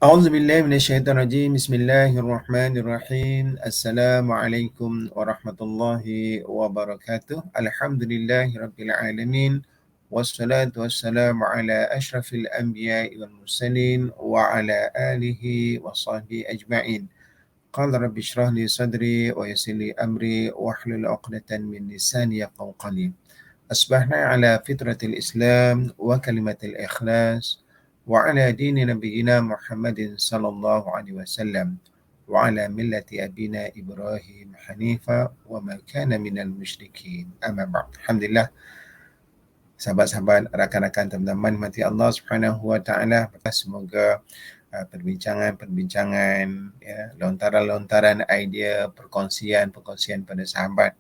أعوذ بالله من الشيطان الرجيم بسم الله الرحمن الرحيم السلام عليكم ورحمة الله وبركاته الحمد لله رب العالمين والصلاة والسلام على أشرف الأنبياء والمرسلين وعلى آله وصحبه أجمعين قال رب اشرح لي صدري ويسر لي أمري واحلل عقدة من لساني يفقهوا قولي أصبحنا على فطرة الإسلام وكلمة الإخلاص وعلى دين نبينا محمد صلى الله عليه وسلم وعلى ملة أبينا إبراهيم حنيفا وما كان من المشركين أما بعد الحمد لله. Sahabat-sahabat, rakan-rakan, teman-teman mati Allah Subhanahu Wa Taala, semoga perbincangan, ya, lontaran-lontaran idea, perkongsian pada sahabat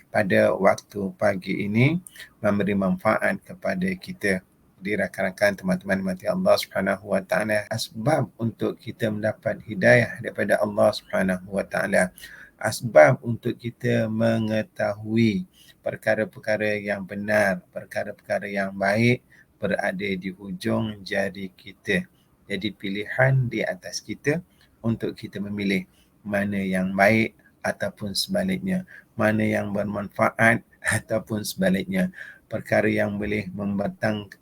pada waktu pagi ini memberi manfaat kepada kita. Jadi rakan-rakan, teman-teman mati Allah Subhanahu Wa Taala, asbab untuk kita mendapat hidayah daripada Allah Subhanahu Wa Taala, asbab untuk kita mengetahui perkara-perkara yang benar, perkara-perkara yang baik berada di hujung jari kita. Jadi pilihan di atas kita untuk kita memilih mana yang baik ataupun sebaliknya, mana yang bermanfaat ataupun sebaliknya, perkara yang boleh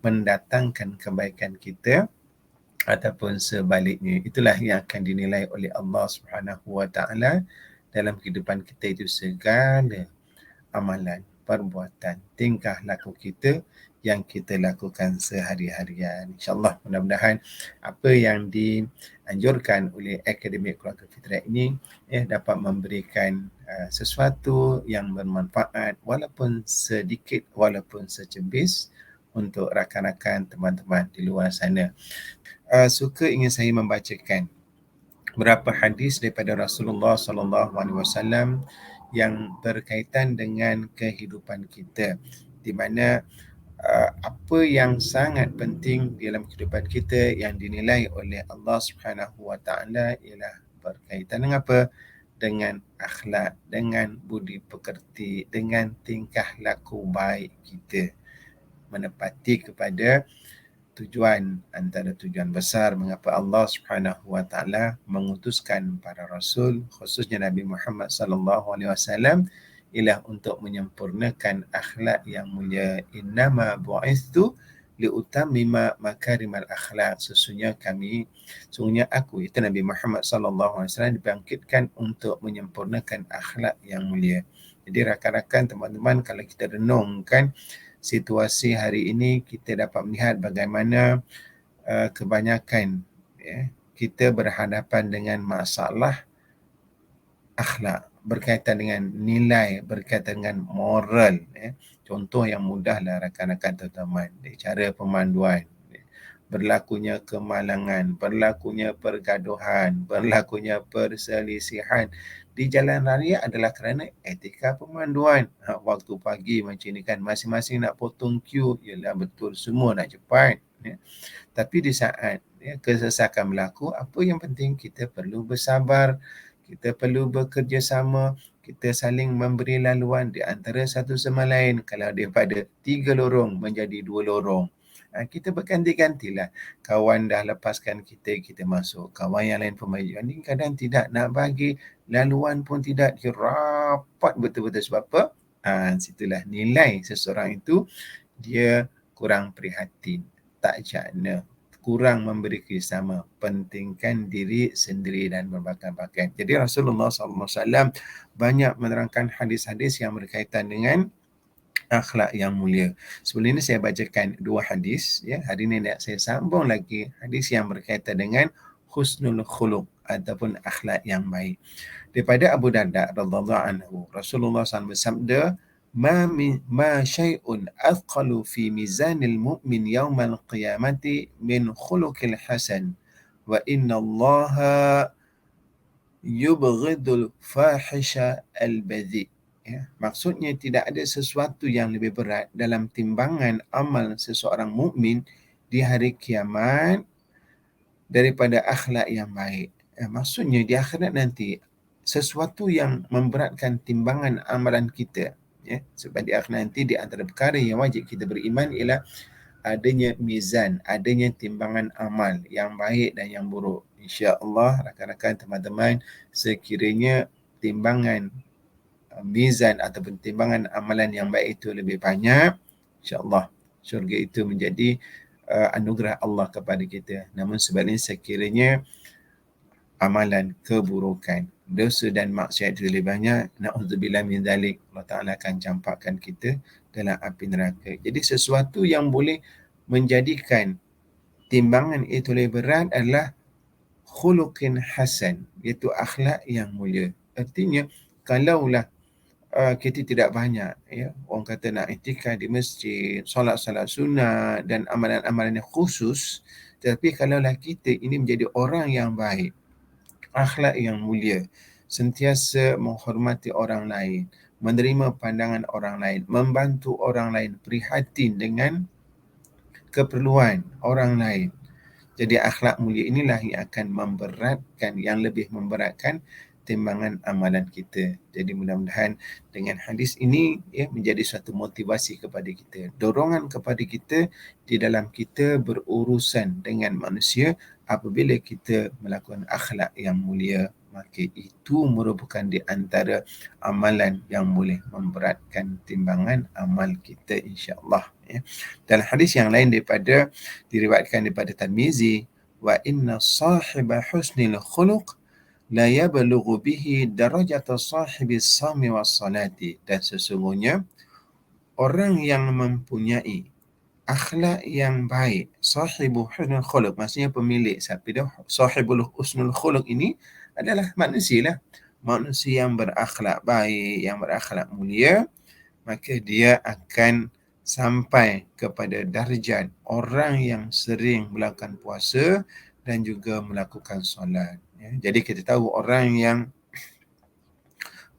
mendatangkan kebaikan kita ataupun sebaliknya. Itulah yang akan dinilai oleh Allah Subhanahu Wa Taala dalam kehidupan kita itu, segala amalan, perbuatan, tingkah laku kita yang kita lakukan sehari-harian. InsyaAllah, mudah-mudahan apa yang dianjurkan oleh Akademi Keluarga Fitrah ini dapat memberikan sesuatu yang bermanfaat, walaupun sedikit, walaupun secebis, untuk rakan-rakan, teman-teman di luar sana. Suka ingin saya membacakan beberapa hadis daripada Rasulullah sallallahu alaihi wasallam yang berkaitan dengan kehidupan kita, di mana apa yang sangat penting dalam kehidupan kita yang dinilai oleh Allah Subhanahu Wa Taala ialah berkaitan dengan apa? Dengan akhlak, dengan budi pekerti, dengan tingkah laku baik kita, menepati kepada antara tujuan besar mengapa Allah Subhanahu Wa Taala mengutuskan para rasul, khususnya Nabi Muhammad sallallahu alaihi wasallam, ialah untuk menyempurnakan akhlak yang mulia. Innama bu'ithu liutammima makarimal akhlak. Sesungguhnya aku, itu Nabi Muhammad sallallahu alaihi wasallam, dibangkitkan untuk menyempurnakan akhlak yang mulia. Jadi rakan-rakan, teman-teman, kalau kita renungkan situasi hari ini, kita dapat melihat bagaimana kebanyakan kita berhadapan dengan masalah akhlak, berkaitan dengan nilai, berkaitan dengan moral. Contoh yang mudahlah rakan-rakan, teman-teman, cara pemanduan, berlakunya kemalangan, berlakunya pergaduhan, berlakunya perselisihan di jalan raya adalah kerana etika pemanduan. Waktu pagi macam ni kan, masing-masing nak potong queue, ialah betul semua nak cepat. Tapi di saat kesesakan berlaku, apa yang penting kita perlu bersabar, kita perlu bekerjasama, kita saling memberi laluan di antara satu sama lain. Kalau daripada 3 lorong menjadi 2 lorong, kita berganti-gantilah. Kawan dah lepaskan kita, kita masuk. Kawan yang lain pun maju. Ini kadang tidak nak bagi laluan pun tidak, rapat betul-betul. Sebab apa? Situlah nilai seseorang itu, dia kurang prihatin, tak jana, kurang memberi kerjasama, pentingkan diri sendiri dan berbakat-bakat. Jadi Rasulullah SAW banyak menerangkan hadis-hadis yang berkaitan dengan akhlak yang mulia. Sebelum ini saya bacakan 2 hadis. Hari ini saya sambung lagi hadis yang berkaitan dengan husnul khuluq ataupun akhlak yang baik. Daripada Abu Darda radhiyallahu anhu, Rasulullah SAW bersabda, ma syai'un athqalu fi mizanil mu'min yawmal qiyamati min khuluqil hasan wa inna Allaha yubghidul fahisha al-badhi. Maksudnya, tidak ada sesuatu yang lebih berat dalam timbangan amal seseorang mukmin di hari kiamat daripada akhlak yang baik. Maksudnya, di akhirat nanti, sesuatu yang memberatkan timbangan amalan kita, sebab di akhirat nanti, di antara perkara yang wajib kita beriman ialah adanya mizan, adanya timbangan amal yang baik dan yang buruk. InsyaAllah rakan-rakan teman-teman, sekiranya timbangan mizan ataupun timbangan amalan yang baik itu lebih banyak, insyaAllah syurga itu menjadi anugerah Allah kepada kita. Namun sebaliknya sekiranya amalan keburukan, dosa dan maksiat itu lebih banyak, na'udzubillah min zalik, Allah Ta'ala akan campakkan kita dalam api neraka. Jadi sesuatu yang boleh menjadikan timbangan itu lebih berat adalah khuluqin hasan, iaitu akhlak yang mulia. Artinya kalaulah kita tidak banyak, ya, orang kata nak iktikaf di masjid, solat-solat sunat dan amalan-amalan yang khusus, tetapi kalaulah kita ini menjadi orang yang baik, akhlak yang mulia, sentiasa menghormati orang lain, menerima pandangan orang lain, membantu orang lain, prihatin dengan keperluan orang lain. Jadi akhlak mulia inilah yang akan memberatkan, yang lebih memberatkan timbangan amalan kita. Jadi mudah-mudahan dengan hadis ini ya, menjadi suatu motivasi kepada kita, dorongan kepada kita di dalam kita berurusan dengan manusia. Apabila kita melakukan akhlak yang mulia, maka itu merupakan di antara amalan yang boleh memberatkan timbangan amal kita, insya-Allah. Ya. Dalam hadis yang lain diriwayatkan daripada Tirmizi, wa inna sahiba husnil khuluq la yablughu bihi darajata sahibis sami was salati, dan sesungguhnya orang yang mempunyai akhlak yang baik, sahibu husnul khuluq, maksudnya pemilik, siapa dia sahibul husnul khuluq ini adalah manusia yang berakhlak baik, yang berakhlak mulia, maka dia akan sampai kepada darjat orang yang sering melakukan puasa dan juga melakukan solat. Ya, jadi kita tahu orang yang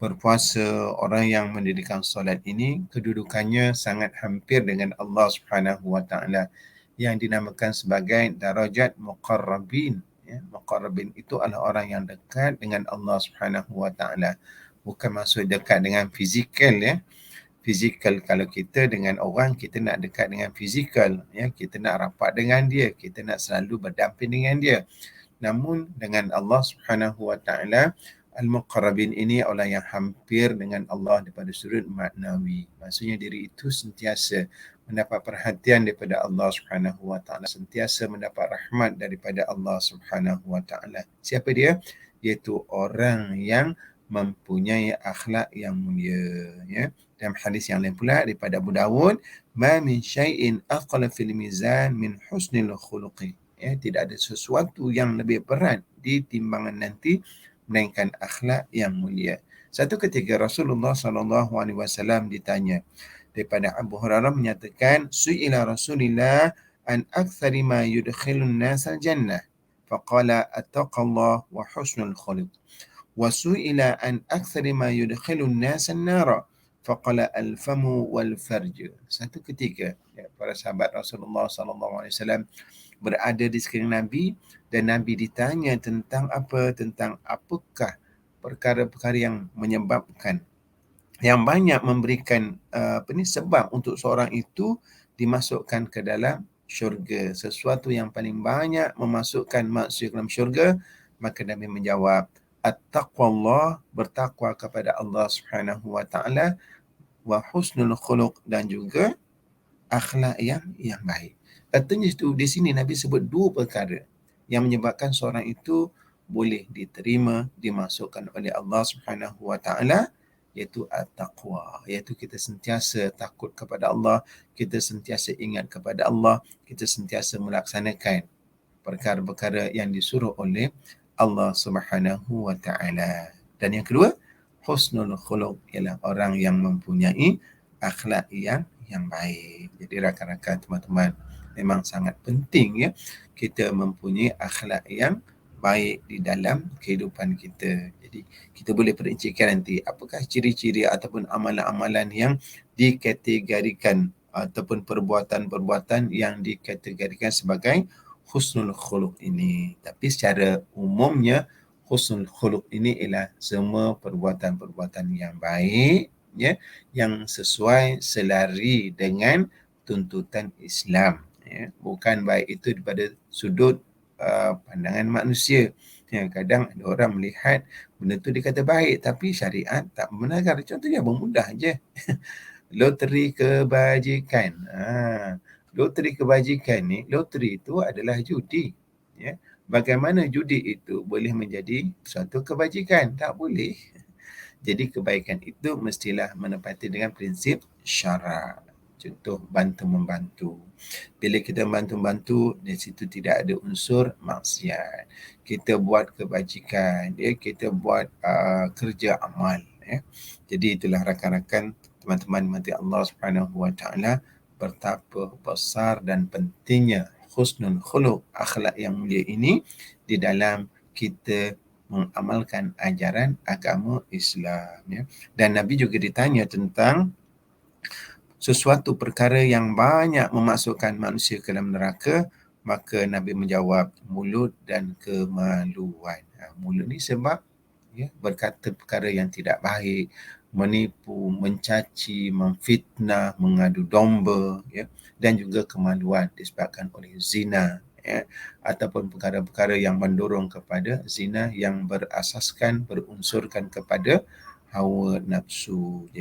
berpuasa, orang yang mendirikan solat ini kedudukannya sangat hampir dengan Allah Subhanahu Wa Taala, yang dinamakan sebagai darajat muqarrabin. Ya, muqarrabin itu adalah orang yang dekat dengan Allah Subhanahu Wa Taala. Bukan maksud dekat dengan fizikal, ya. Fizikal, kalau kita dengan orang, kita nak dekat dengan fizikal, ya, kita nak rapat dengan dia, kita nak selalu berdamping dengan dia. Namun dengan Allah Subhanahu Wa Taala, al-muqarrabin ini orang yang hampir dengan Allah daripada sudut maknawi. Maksudnya diri itu sentiasa mendapat perhatian daripada Allah Subhanahu Wa Taala, sentiasa mendapat rahmat daripada Allah Subhanahu Wa Taala. Siapa dia? Iaitu orang yang mempunyai akhlak yang mulia, ya. Dalam hadis yang lain pula daripada Abu Dawud, ma min syai'in aqla fil mizan min husnil khuluqi, ya, tidak ada sesuatu yang lebih berat di timbangan nanti melainkan akhlak yang mulia. Satu ketika Rasulullah SAW ditanya, daripada Abu Hurairah menyatakan, su'ila Rasulullah an aktsari ma yudkhilun nas al-jannah, faqala attaqallah wa husnul khuluq. وسئل عن أكثر ما يدخل الناس النار فقال الفم والفرج. Satu ketika para sahabat Rasulullah SAW berada di sekeliling Nabi, dan Nabi ditanya tentang apa? Tentang apakah perkara-perkara yang menyebabkan, yang banyak memberikan sebab untuk seorang itu dimasukkan ke dalam syurga, sesuatu yang paling banyak memasukkan manusia ke dalam syurga. Maka Nabi menjawab, at-taqwallah, bertakwa kepada Allah Subhanahu Wa Taala, wa husnul khuluq, dan juga akhlak yang baik. Artinya itu di sini Nabi sebut dua perkara yang menyebabkan seorang itu boleh diterima, dimasukkan oleh Allah Subhanahu Wa Taala, iaitu at-taqwa, iaitu kita sentiasa takut kepada Allah, kita sentiasa ingat kepada Allah, kita sentiasa melaksanakan perkara-perkara yang disuruh oleh Allah Subhanahu Wa Taala. Dan yang kedua, husnul khuluq, ialah orang yang mempunyai akhlak yang baik. Jadi rakan-rakan teman-teman, memang sangat penting, ya, kita mempunyai akhlak yang baik di dalam kehidupan kita. Jadi kita boleh perincikan nanti apakah ciri-ciri ataupun amalan-amalan yang dikategorikan ataupun perbuatan-perbuatan yang dikategorikan sebagai husnul khuluq ini. Tapi secara umumnya husnul khuluq ini ialah semua perbuatan-perbuatan yang baik, ya, yang sesuai selari dengan tuntutan Islam. ya. Bukan baik itu daripada sudut pandangan manusia. Ya, kadang ada orang melihat benda tu dia kata baik tapi syariat tak membenarkan. Contohnya bermudah je. Loteri kebajikan. Loteri kebajikan ni, loteri itu adalah judi. Ya. Bagaimana judi itu boleh menjadi suatu kebajikan? Tak boleh. Jadi kebaikan itu mestilah menepati dengan prinsip syarak. Contoh bantu-membantu. Bila kita bantu-membantu, di situ tidak ada unsur maksiat. Kita buat kebajikan, ya, kita buat kerja amal. Ya. Jadi itulah rakan-rakan, teman-teman mati Allah Subhanahu Wa Taala, betapa besar dan pentingnya husnul khuluq, akhlak yang mulia ini di dalam kita mengamalkan ajaran agama Islam. Ya. Dan Nabi juga ditanya tentang sesuatu perkara yang banyak memasukkan manusia ke dalam neraka, maka Nabi menjawab mulut dan kemaluan. Mulut ni sebab ya, berkata perkara yang tidak baik, menipu, mencaci, memfitnah, mengadu domba, ya, dan juga kemaluan disebabkan oleh zina, ya, ataupun perkara-perkara yang mendorong kepada zina yang berasaskan, berunsurkan kepada hawa nafsu.